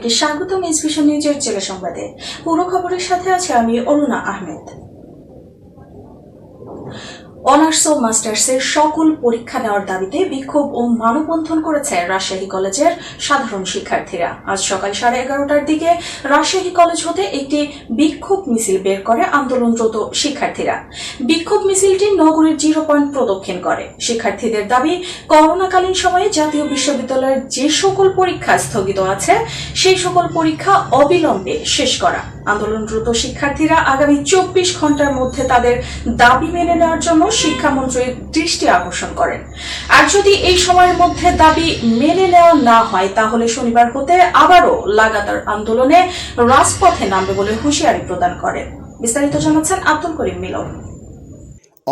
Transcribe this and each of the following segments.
সবাইকে স্বাগতম এসবিএস নিউজের জেলা সংবাদে। পুরো খবরের সাথে আছে আমি অরুণা আহমেদ। অনার্স ও মাস্টার্সের সকল পরীক্ষা নেওয়ার দাবিতে বিক্ষোভ ও মানববন্ধন করেছে রাজশাহী কলেজের সাধারণ শিক্ষার্থীরা। আজ সকাল 11:30টার দিকে রাজশাহী কলেজ হতে একটি বিক্ষোভ মিছিল বের করে আন্দোলনরত শিক্ষার্থীরা। বিক্ষোভ মিছিলটি নগরীর 0 পয়েন্ট প্রদক্ষিণ করে। শিক্ষার্থীদের দাবি, করোনাকালীন সময়ে জাতীয় বিশ্ববিদ্যালয়ের যে সকল পরীক্ষা স্থগিত আছে সেই সকল পরীক্ষা অবিলম্বে শেষ করা। আন্দোলনরত শিক্ষার্থীরা আগামী 24 ঘন্টার মধ্যে তাদের দাবি মেনে নেওয়ার জন্য শিক্ষামন্ত্রীর দৃষ্টি আকর্ষণ করেন। আর যদি এই সময়ের মধ্যে দাবি মেনে নেওয়া না হয় তাহলে শনিবার হতে আবারও লাগাতার আন্দোলনে রাজপথে নামবে বলে হুঁশিয়ারি প্রদান করেন। বিস্তারিত জানাচ্ছেন আব্দুল করিম মিলন।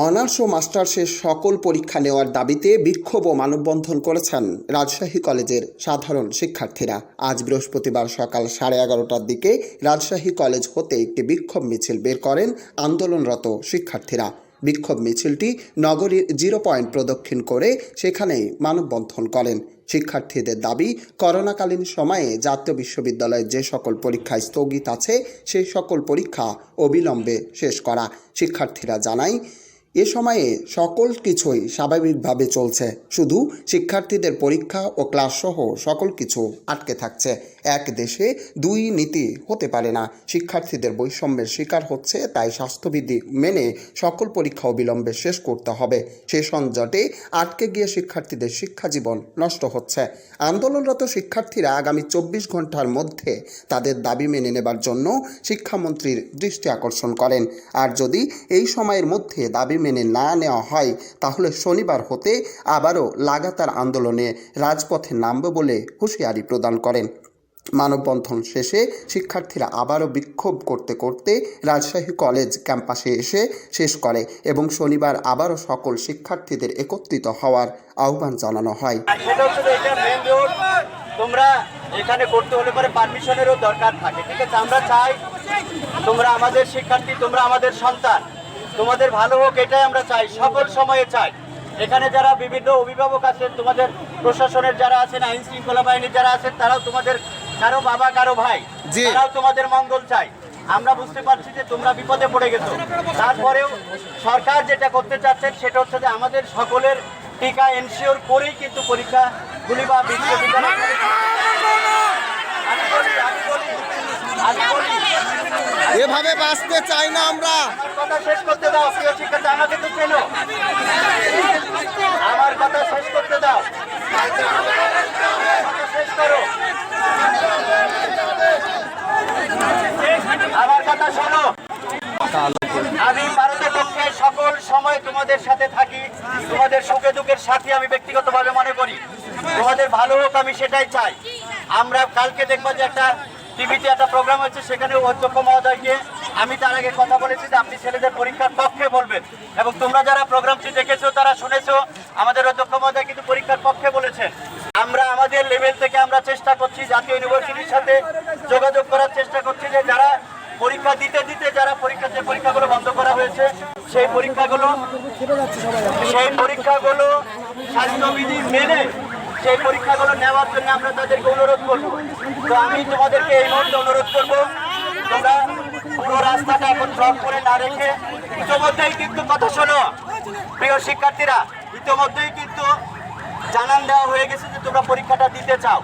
অনার্স ও মাস্টার্সের সকল পরীক্ষা নেওয়ার দাবিতে বিক্ষোভ ও মানববন্ধন করেছেন রাজশাহী কলেজের সাধারণ শিক্ষার্থীরা। আজ বৃহস্পতিবার সকাল 11:30টার দিকে রাজশাহী কলেজ হতে একটি বিক্ষোভ মিছিল বের করেন আন্দোলনরত শিক্ষার্থীরা। বিক্ষোভ মিছিলটি নগরীর 0 পয়েন্ট প্রদক্ষিণ করে সেখানেই মানববন্ধন করেন। শিক্ষার্থীদের দাবি, করোনাকালীন সময়ে জাতীয় বিশ্ববিদ্যালয়ের যে সকল পরীক্ষা স্থগিত আছে সেই সকল পরীক্ষা অবিলম্বে শেষ করা। শিক্ষার্থীরা জানায়, এ সময়ে সকল কিছুই স্বাভাবিকভাবে চলছে, শুধু শিক্ষার্থীদের পরীক্ষা ও ক্লাস সহ সকল কিছু আটকে থাকছে। এক দেশে দুই নীতি হতে পারে না। শিক্ষার্থীদের বৈষম্যের শিকার হচ্ছে, তাই স্বাস্থ্যবিধি মেনে সকল পরীক্ষা অবিলম্বে শেষ করতে হবে। সে সংজটে আটকে গিয়ে শিক্ষার্থীদের শিক্ষা জীবন নষ্ট হচ্ছে। আন্দোলনরত শিক্ষার্থীরা আগামী 24 ঘন্টার মধ্যে তাদের দাবি মেনে নেবার জন্য শিক্ষামন্ত্রীর দৃষ্টি আকর্ষণ করেন। আর যদি এই সময়ের মধ্যে দাবি মেনে না নেওয়া হয় তাহলে শনিবার হতে আবারও লাগাতার আন্দোলনে রাজপথে নামবে বলে হুঁশিয়ারি প্রদান করেন। মানববন্ধন শেষে শিক্ষার্থীরা আবারও বিক্ষোভ করতে করতে রাজশাহী কলেজ ক্যাম্পাসে এসে শেষ করে এবং শনিবার আবারও সকল শিক্ষার্থীদের একত্রিত হওয়ার আহ্বান জানানো হয়। তোমরা এখানে করতে হলে পরে পারমিশনেরও দরকার থাকে, ঠিক আছে? আমরা চাই তোমরা আমাদের শিক্ষার্থী, তোমরা আমাদের সন্তান, তোমাদের ভালো হোক এটাই আমরা চাই, সকল সময়ে চাই। এখানে যারা বিভিন্ন অভিভাবক আছেন, তোমাদের প্রশাসনের যারা আছেন, আইন শৃঙ্খলা বাহিনীর যারা আছেন, তারাও তোমাদের কারো বাবা কারো ভাই, তারাও তোমাদের মঙ্গল চাই। আমরা বুঝতে পারছি যে তোমরা বিপদে পড়ে গেছো, তারপরেও সরকার যেটা করতে চাচ্ছেন সেটা হচ্ছে যে আমাদের সকলের টিকা এনশিওর করেই কিন্তু পরীক্ষাগুলি বা বিশ্ববিদ্যালয়। এভাবে বাঁচতে চাই না আমরা। কথা শেষ করতে দাও প্রিয় শিক্ষার্থী, আমাকে তো চেনো, আমার কথা শেষ করতে দাও, শেষ করো, আমার কথা শোনো। আমি ভারতের পক্ষে সকল সময় তোমাদের সাথে থাকি, তোমাদের সুখে দুঃখের সাথে আমি ব্যক্তিগতভাবে মনে করি। তোমাদের ভালো হোক আমি সেটাই চাই। আমরা কালকে দেখবো যে একটা টিভিতে একটা প্রোগ্রাম হচ্ছে, সেখানে অধ্যক্ষ মহোদয়কে আমি তার আগে কথা বলেছি যে আপনি ছেলেদের পরীক্ষার পক্ষে বলবেন, এবং তোমরা যারা প্রোগ্রামটি দেখেছো তারা শুনেছো আমাদের অধ্যক্ষ মহোদয় কিন্তু পরীক্ষার পক্ষে বলেছেন। আমরা আমাদের লেভেল থেকে আমরা চেষ্টা করছি, জাতীয় ইউনিভার্সিটির সাথে যোগাযোগ করার চেষ্টা করছি যে যারা পরীক্ষা দিতে যারা যে পরীক্ষাগুলো বন্ধ করা হয়েছে সেই পরীক্ষাগুলো স্বাস্থ্যবিধি মেনে সেই পরীক্ষাগুলো নেওয়ার জন্য আমরা তাদেরকে অনুরোধ করবো। তো আমি তোমাদেরকে এই মুহূর্তে অনুরোধ করবো, তোমরা পুরো রাস্তাটা এখন ব্লক করে না রেখে, ইতিমধ্যেই কিন্তু কথা শোনো প্রিয় শিক্ষার্থীরা, ইতিমধ্যেই কিন্তু জানান দেওয়া হয়ে গেছে যে তোমরা পরীক্ষাটা দিতে চাও।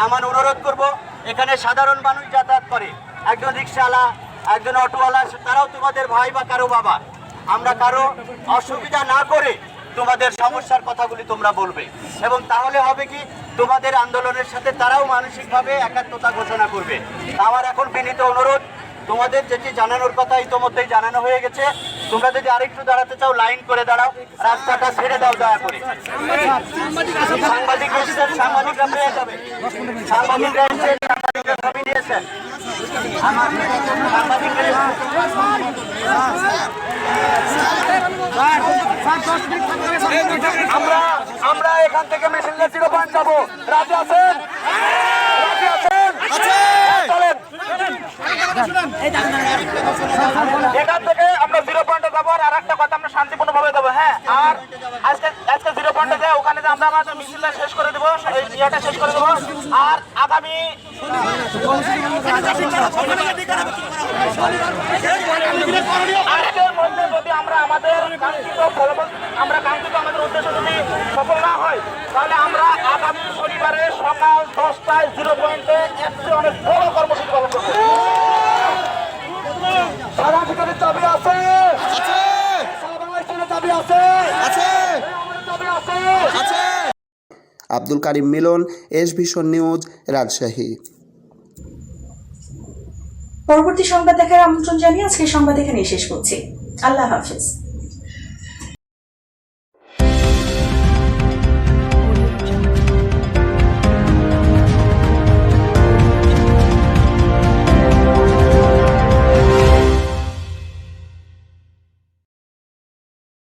আমার অনুরোধ করব, এখানে সাধারণ মানুষ যাতায়াত করে, একজন রিক্সাওয়ালা, একজন অটোওয়ালা, তারাও তোমাদের ভাই বা কারো বাবা। আমরা কারো অসুবিধা না করে তোমাদের সমস্যার কথাগুলি তোমরা বলবে, এবং তাহলে হবে কি তোমাদের আন্দোলনের সাথে তারাও মানসিকভাবে একাত্মতা ঘোষণা করবে। আমার এখন বিনীত অনুরোধ, তোমাদের যেটি জানানোর কথা ইতিমধ্যেই জানানো হয়ে গেছে, তোমরা যদি আরেকটু দাঁড়াতে চাও লাইন করে দাঁড়াও, রাস্তাটা ছেড়ে দাও দয়া করে। সাংবাদিক এসেছেন, সাংবাদিকরা পেয়ে যাবে, সাংবাদিকরা এসেছেন, সাংবাদিকরা ছবি নিয়েছেন, আমার সাংবাদিকরা আমরা এখান থেকে মেশিনটা 0 পয়েন্ট যাবো। রাজি আছেন? রাজি আছেন? চলেন এখান থেকে আমরা 0 পয়েন্টে যাবো। আর একটা কথা, আমরা শান্তিপূর্ণ ভাবে যাবো। হ্যাঁ, আর আজকে 0 পয়েন্টে যাই, ওখানে আমরা আমাদের মিছিলটা শেষ করে দেবো, এই ইয়েটা শেষ করে দেবো। আর আগামী আজকের মধ্যে যদি আমরা আমাদের কাঙ্ক্ষিত ফলাফল আমাদের উদ্দেশ্য যদি সফল না হয়, তাহলে আমরা আগামী শনিবারে সকাল 10টায় 0 পয়েন্টে একটি অনেক বড় কর্মসূচি পালন করবো। সারা ভিতরের দাবি আছে, দাবি আছে, দাবি আছে। আব্দুল কারিম মিলন, এস ভিশন নিউজ, রাজশাহী। পরবর্তী সংবাদ দেখার আমন্ত্রণ জানিয়ে আজকে সংবাদ এখানেই শেষ করছি। আল্লাহ হাফেজ।